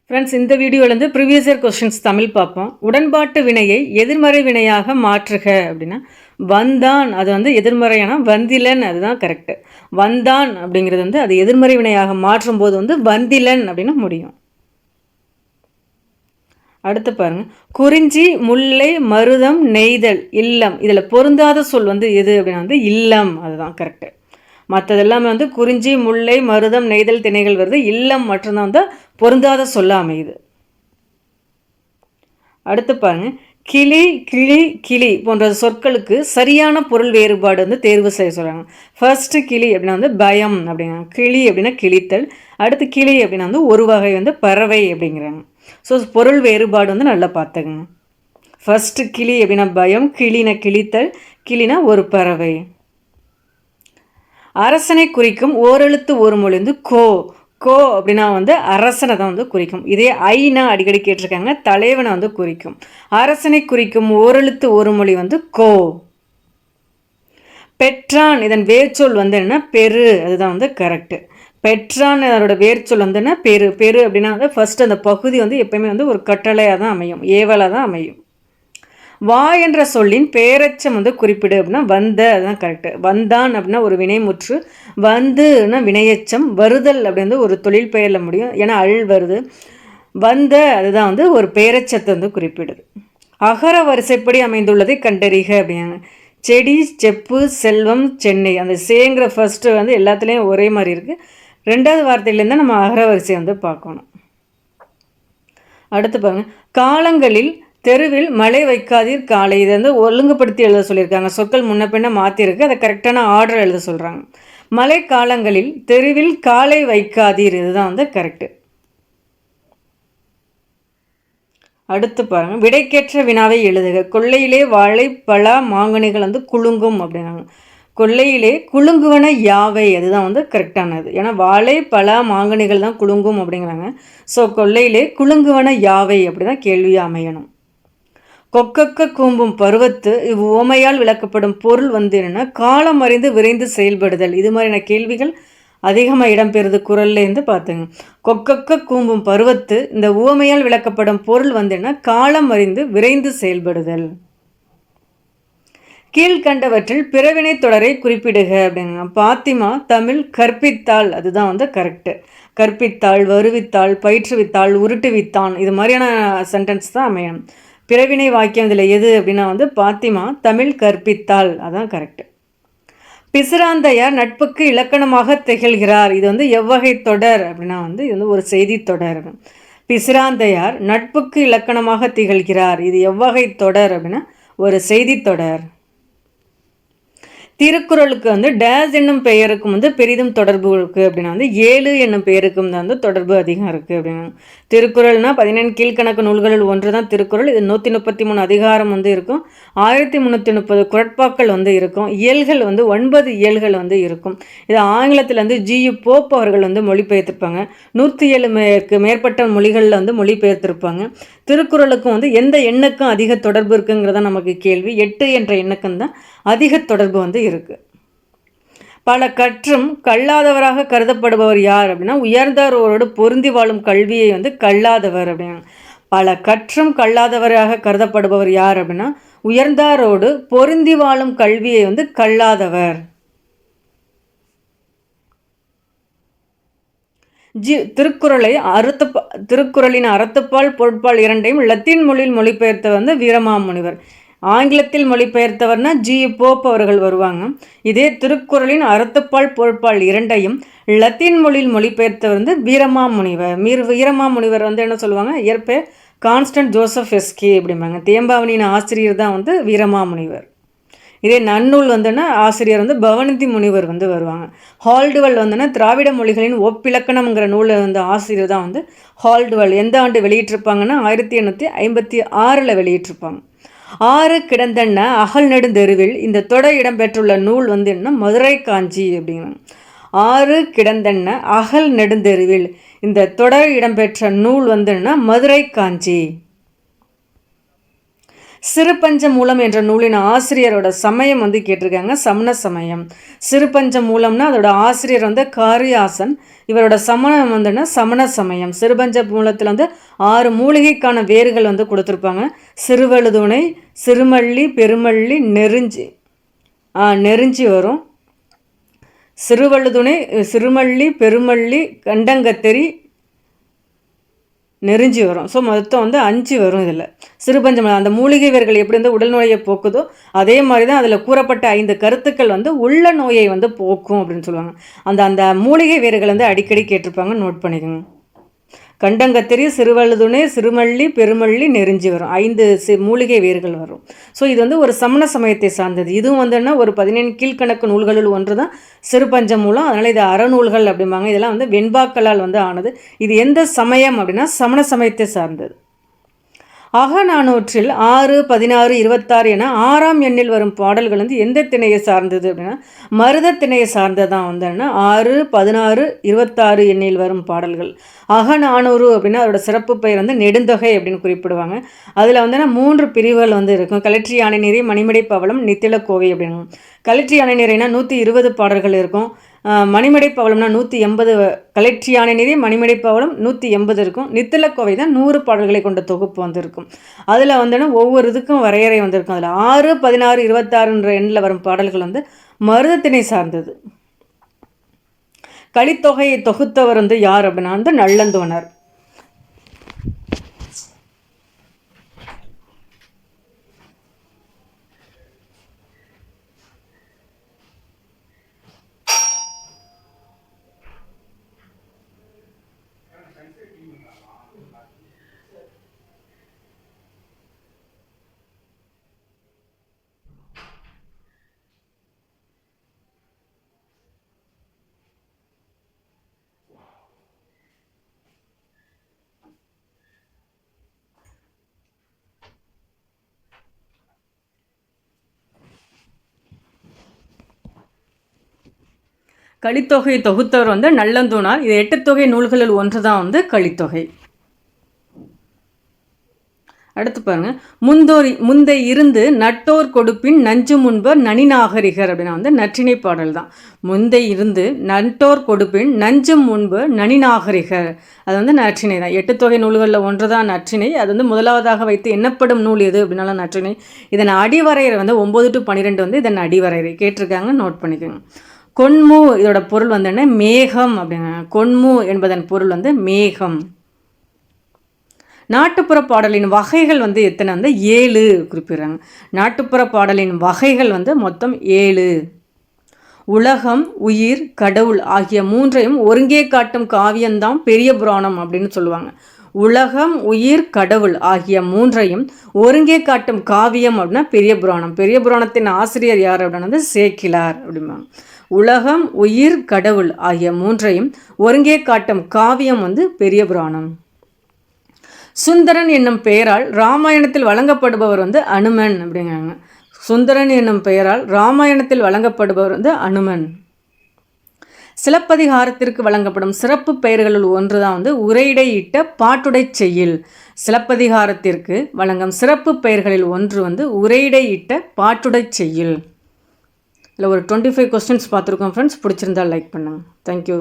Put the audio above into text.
Friends, இந்த வீடியோலேருந்து previous year questions Tamil பார்ப்போம். உடன்பாட்டு வினையை எதிர்மறை வினையாக மாற்றுக அப்படின்னா வந்தான், அது எதிர்மறையான வந்திலன், அதுதான் கரெக்டு. வந்தான் அப்படிங்கிறது அது எதிர்மறை வினையாக மாற்றும் போது வந்திலன் அப்படின்னு முடியும். அடுத்து பாருங்க, குறிஞ்சி, முல்லை, மருதம், நெய்தல், இல்லம், இதில் பொருந்தாத சொல் எது அப்படின்னா இல்லம், அதுதான் கரெக்டு. மற்றதெல்லாமே குறிஞ்சி, முல்லை, மருதம், நெய்தல், திணைகள் வருது. இல்லம் மட்டும்தான் பொருந்தாத சொல்ல அமையுது. அடுத்து பாருங்க, கிளி, கிளி, கிளி போன்ற சொற்களுக்கு சரியான பொருள் வேறுபாடு தேர்வு செய்ய சொல்கிறாங்க. ஃபர்ஸ்ட் கிளி அப்படின்னா பயம் அப்படிங்க, கிளி அப்படின்னா கிளித்தல், அடுத்து கிளி அப்படின்னா ஒரு வகை பறவை அப்படிங்கிறாங்க. ஸோ பொருள் வேறுபாடு நல்லா பார்த்துக்குங்க. ஃபர்ஸ்ட் கிளி அப்படின்னா பயம், கிளினா கிளித்தல், கிளினா ஒரு பறவை. அரசனை குறிக்கும் ஓரெழுத்து ஒரு மொழி கோ. கோ அப்படின்னா அரசனை தான் குறிக்கும். இதே ஐனா அடிக்கடி கேட்டிருக்காங்க, தலைவனை குறிக்கும். அரசனை குறிக்கும் ஓரெழுத்து ஒரு மொழி கோ. பெற்றான், இதன் வேர்ச்சொல் என்ன பெரு, அதுதான் கரெக்டு. பெற்றான் அதோட வேர்ச்சொல் என்ன பெரு. பெரு அப்படின்னா ஃபர்ஸ்ட் அந்த பகுதி எப்பயுமே ஒரு கட்டளையாக தான் அமையும், ஏவலாக தான் அமையும். வா என்ற சொல்லின் பேரச்சம் குறிப்பிடு அப்படின்னா வந்த, அதுதான் கரெக்டு. வந்தான் அப்படின்னா ஒரு வினைமுற்று, வந்துன்னா வினையச்சம், வருதல் அப்படி ஒரு தொழில் பெயரில் முடியும், ஏன்னா அள் வருது. வந்த அதுதான் ஒரு பேரச்சத்தை குறிப்பிடுது. அகர வரிசைப்படி அமைந்துள்ளதை கண்டறிக அப்படிங்க. செடி, செப்பு, செல்வம், சென்னை, அந்த சேங்கிற ஃபர்ஸ்ட்டு எல்லாத்துலேயும் ஒரே மாதிரி இருக்குது. ரெண்டாவது வார்த்தையிலேருந்து நம்ம அகர வரிசை பார்க்கணும். அடுத்து பாருங்கள், காலங்களில் தெருவில் மழை வைக்காதீர் காலை, இதை ஒழுங்குபடுத்தி எழுத சொல்லியிருக்காங்க. சொற்கள் முன்ன பின்ன மாற்றிருக்கு, அதை கரெக்டான ஆர்டர் எழுத சொல்கிறாங்க. மழை காலங்களில் தெருவில் காலை வைக்காதீர், இதுதான் கரெக்டு. அடுத்து பாருங்கள், விடைக்கேற்ற வினாவை எழுதுக. கொள்ளையிலே வாழை பலா மாங்கனிகள் குலுங்கும் அப்படின்னாங்க. கொள்ளையிலே குலுங்குவன யாவை, அதுதான் கரெக்டானது. ஏன்னா வாழை பலா மாங்கனிகள் தான் குலுங்கும் அப்படிங்கிறாங்க. ஸோ கொள்ளையிலே குலுங்குவன யாவை அப்படி தான் கேள்வியாக அமையணும். கொக்கக்க கூம்பும் பருவத்து இவ்வுவமையால் விளக்கப்படும் பொருள் என்னென்னா காலம் அறிந்து விரைந்து செயல்படுதல். இது மாதிரியான கேள்விகள் அதிகமாக இடம்பெறுது குரல்லேருந்து பார்த்துங்க. கொக்கக்க கூம்பும் பருவத்து இந்த உவமையால் விளக்கப்படும் பொருள் என்னன்னா காலம் அறிந்து விரைந்து செயல்படுதல். கீழ்கண்டவற்றில் பிறவினை தொடரை குறிப்பிடுக அப்படிங்க. பாத்திமா தமிழ் கற்பித்தாள், அதுதான் கரெக்டு. கற்பித்தாள், வருவித்தாள், பயிற்றுவித்தாள், உருட்டுவித்தான், இது மாதிரியான சென்டென்ஸ் தான் அமையணும். பிறவினை வாக்கியம் இதில் எது அப்படின்னா பாத்திமா தமிழ் கற்பித்தாள், அதான் கரெக்டு. பிசிராந்தையார் நட்புக்கு இலக்கணமாக திகழ்கிறார், இது எவ்வகை தொடர் அப்படின்னா இது ஒரு செய்தி தொடர். பிசிராந்தையார் நட்புக்கு இலக்கணமாக திகழ்கிறார், இது எவ்வகை தொடர் அப்படின்னா ஒரு செய்தி தொடர். திருக்குறளுக்கு டேஸ் என்னும் பெயருக்கும் பெரிதும் தொடர்பு இருக்குது அப்படின்னா ஏழு என்னும் பெயருக்கும் தான் தொடர்பு அதிகம் இருக்குது அப்படின்னா. திருக்குறள்னா 14 கீழ்கணக்கு நூல்களில் ஒன்று தான் திருக்குறள். இது 133 அதிகாரம் இருக்கும், 1330 குறட்பாக்கள் இருக்கும், இயல்கள் 9 இயல்கள் இருக்கும். இது ஆங்கிலத்தில் ஜியு போப் அவர்கள் மொழிபெயர்த்திருப்பாங்க. 107 மேற்பட்ட மொழிகளில் மொழிபெயர்த்திருப்பாங்க. திருக்குறளுக்கும் எந்த எண்ணுக்கும் அதிக தொடர்பு இருக்குங்கிறத நமக்கு கேள்வி. 8 என்ற எண்ணுக்கும் தான் அதிக தொடர்பு இருக்கு. பல கற்றும் கல்லாதவராக கருதப்படுபவர் யார் அப்படின்னா உயர்ந்தாரோடு பொருந்தி வாழும் கல்வியை கல்லாதவர் அப்படின்னா. பல கற்றும் கல்லாதவராக கருதப்படுபவர் யார் அப்படின்னா உயர்ந்தாரோடு பொருந்தி வாழும் கல்வியை கல்லாதவர். திருக்குறளின் அறத்துப்பால் பொருட்பால் இரண்டையும் லத்தீன் மொழியில் மொழிபெயர்த்த வீரமாமுனிவர். ஆங்கிலத்தில் மொழிபெயர்த்தவர்னா ஜி போப் அவர்கள் வருவாங்க. இதே திருக்குறளின் அறத்துப்பால் பொருட்பால் இரண்டையும் லத்தீன் மொழியில் மொழிபெயர்த்தவர் வீரமாமுனிவர். வீரமாமுனிவர் என்ன சொல்லுவாங்க, இயற்பெயர் கான்ஸ்டன்ட் ஜோசப் எஸ்கே அப்படிம்பாங்க. தேம்பாவணியின் ஆசிரியர் தான் வீரமாமுனிவர். இதே நன்னூல் ஆசிரியர் பவனந்தி முனிவர் வருவாங்க. ஹால்டுவல் திராவிட மொழிகளின் ஒப்பிலக்கணம்ங்கிற நூலில் ஆசிரியர் தான் ஹால்டுவல். எந்த ஆண்டு வெளியிட்டிருப்பாங்கன்னா 1856 வெளியிட்டிருப்பாங்க. ஆறு கிடந்தன்ன அகல் நெடுந்தெருவில் இந்த தொடர் இடம்பெற்றுள்ள நூல் என்ன மதுரை காஞ்சி அப்படிங்கிறாங்க. ஆறு கிடந்தன்ன அகல் நெடுந்தெருவில் இந்த தொடர் இடம்பெற்ற நூல் என்ன மதுரை காஞ்சி. சிறுபஞ்ச மூலம் என்ற நூலின் ஆசிரியரோட சமயம் வந்து கேட்டிருக்காங்க, சமண சமயம். சிறுபஞ்ச மூலம்னா அதோட ஆசிரியர் வந்து காரியாசன், இவரோட சமணம் வந்துன்னா சமண சமயம். சிறுபஞ்ச மூலத்தில் வந்து 6 மூலிகைக்கான வேர்கள் வந்து கொடுத்துருப்பாங்க. சிறுவழுதுணை, சிறுமல்லி, பெருமல்லி, நெருஞ்சி வரும். சிறுவழுதுணை, சிறுமல்லி, பெருமல்லி, கண்டங்கத்திரி, நெருஞ்சி வரும். ஸோ மொத்தம் வந்து 5 வரும் இதில். சிறுபஞ்சம் அந்த மூலிகை வேர்கள் எப்படி வந்து உடல் நோயை போக்குதோ அதே மாதிரி தான் அதில் கூறப்பட்ட 5 கருத்துக்கள் வந்து உள்ள நோயை வந்து போக்கும் அப்படின்னு சொல்லுவாங்க. அந்த மூலிகை வேர்கள் வந்து அடிக்கடி கேட்டிருப்பாங்க, நோட் பண்ணிக்கோங்க. கண்டங்கத்திரி, சிறுவழுதுணை, சிறுமல்லி, பெருமல்லி, நெருஞ்சி வரும். 5 மூலிகை வேர்கள் வரும். ஸோ இது வந்து ஒரு சமண சமயத்தை சார்ந்தது. இதுவும் வந்துன்னா ஒரு 17 கீழ்கணக்கு நூல்களுள் ஒன்று தான் சிறுபஞ்ச மூலம். அதனால் இது அறநூல்கள் அப்படிம்பாங்க. இதெல்லாம் வந்து வெண்பாக்களால் வந்து ஆனது. இது எந்த சமயம் அப்படின்னா சமண சமயத்தை சார்ந்தது. அகநானூற்றில் 6, 16, 26 என 6ஆம் எண்ணில் வரும் பாடல்கள் வந்து எந்த திணையை சார்ந்தது அப்படின்னா மருத திணையை சார்ந்ததான் வந்துன்னா 6, 16, 26 எண்ணில் வரும் பாடல்கள். அகநானூறு அப்படின்னா அதோட சிறப்பு பெயர் வந்து நெடுந்தொகை அப்படின்னு குறிப்பிடுவாங்க. அதில் வந்துன்னா 3 பிரிவுகள் வந்து இருக்கும். கலற்றி யானை நீரை, மணிமடை பவளம், நித்திலக்கோவை அப்படின்னு. கலற்றி யானை நீரைனா 120 பாடல்கள் இருக்கும். மணிமடை பவளம்னா 180, கலற்றி யானை நீரை, மணிமடை பவளம் 180 இருக்கும். நித்திலக்கோவை தான் 100 பாடல்களை கொண்ட தொகுப்பு வந்திருக்கும். அதில் வந்துன்னா ஒவ்வொரு இதுக்கும் வரையறை வந்திருக்கும். அதில் 6, 16, 26 எண்ணில் வரும் பாடல்கள் வந்து மருதத்திணை சார்ந்தது. கலித்தொகையை தொகுத்தவர் வந்து யார் அப்படின்னா வந்து நள்ளந்தோணர். கலித்தொகை தொகுத்தவர் வந்து நள்ளந்தோணார். இது 8 தொகை நூல்களில் ஒன்று தான் வந்து கலித்தொகை. அடுத்து பாருங்க, முந்தை இருந்து நட்டோர் கொடுப்பின் நஞ்சு முன்பர் நனிநாகரிகர் அப்படின்னா வந்து நற்றிணை பாடல் தான். முந்தை இருந்து நட்டோர் கொடுப்பின் நஞ்சு முன்பு நனிநாகரிகர், அது வந்து நற்றிணை தான். 8 தொகை நூல்களில் ஒன்று தான் நற்றிணை. அது வந்து முதலாவதாக வைத்து எண்ணப்படும் நூல் எது அப்படின்னாலும் நற்றிணை. இதன் அடிவரையறை வந்து 9 to 12 வந்து இதன் அடிவரையறை கேட்டிருக்காங்க, நோட் பண்ணிக்கோங்க. கொன்மு இதோட பொருள் வந்து என்ன, மேகம் அப்படிங்க. கொன்மு என்பதன் பொருள் வந்து மேகம். நாட்டுப்புற பாடலின் வகைகள் வந்து எத்தனை வந்து 7 குறிப்பிடுறாங்க. நாட்டுப்புற பாடலின் வகைகள் வந்து மொத்தம் 7. உலகம், உயிர், கடவுள் ஆகிய 3ஐயும் ஒருங்கே காட்டும் காவியம்தான் பெரிய புராணம் அப்படின்னு சொல்லுவாங்க. உலகம், உயிர், கடவுள் ஆகிய 3ஐயும் ஒருங்கே காட்டும் காவியம் அப்படின்னா பெரிய புராணம். பெரிய புராணத்தின் ஆசிரியர் யார் அப்படின்னா வந்து சேக்கிழார் அப்படிம்பாங்க. உலகம், உயிர், கடவுள் ஆகிய 3ஐயும் ஒருங்கே காட்டும் காவியம் வந்து பெரிய புராணம். சுந்தரன் என்னும் பெயரால் ராமாயணத்தில் வழங்கப்படுபவர் வந்து அனுமன் அப்படிங்கிறாங்க. சுந்தரன் என்னும் பெயரால் ராமாயணத்தில் வழங்கப்படுபவர் வந்து அனுமன். சிலப்பதிகாரத்திற்கு வழங்கப்படும் சிறப்பு பெயர்களுள் ஒன்று தான் வந்து உரையிடையிட்ட பாட்டுடை செய்யுள். சிலப்பதிகாரத்திற்கு வழங்கும் சிறப்பு பெயர்களில் ஒன்று வந்து உரையிடையிட்ட பாட்டுடை செய்யுள். இல்லை ஒரு 25 கொஸ்டின்ஸ் பார்த்துருக்கோம் ஃப்ரெண்ட்ஸ். பிடிச்சிருந்தால் லைக் பண்ணுங்கள். தேங்க்யூ.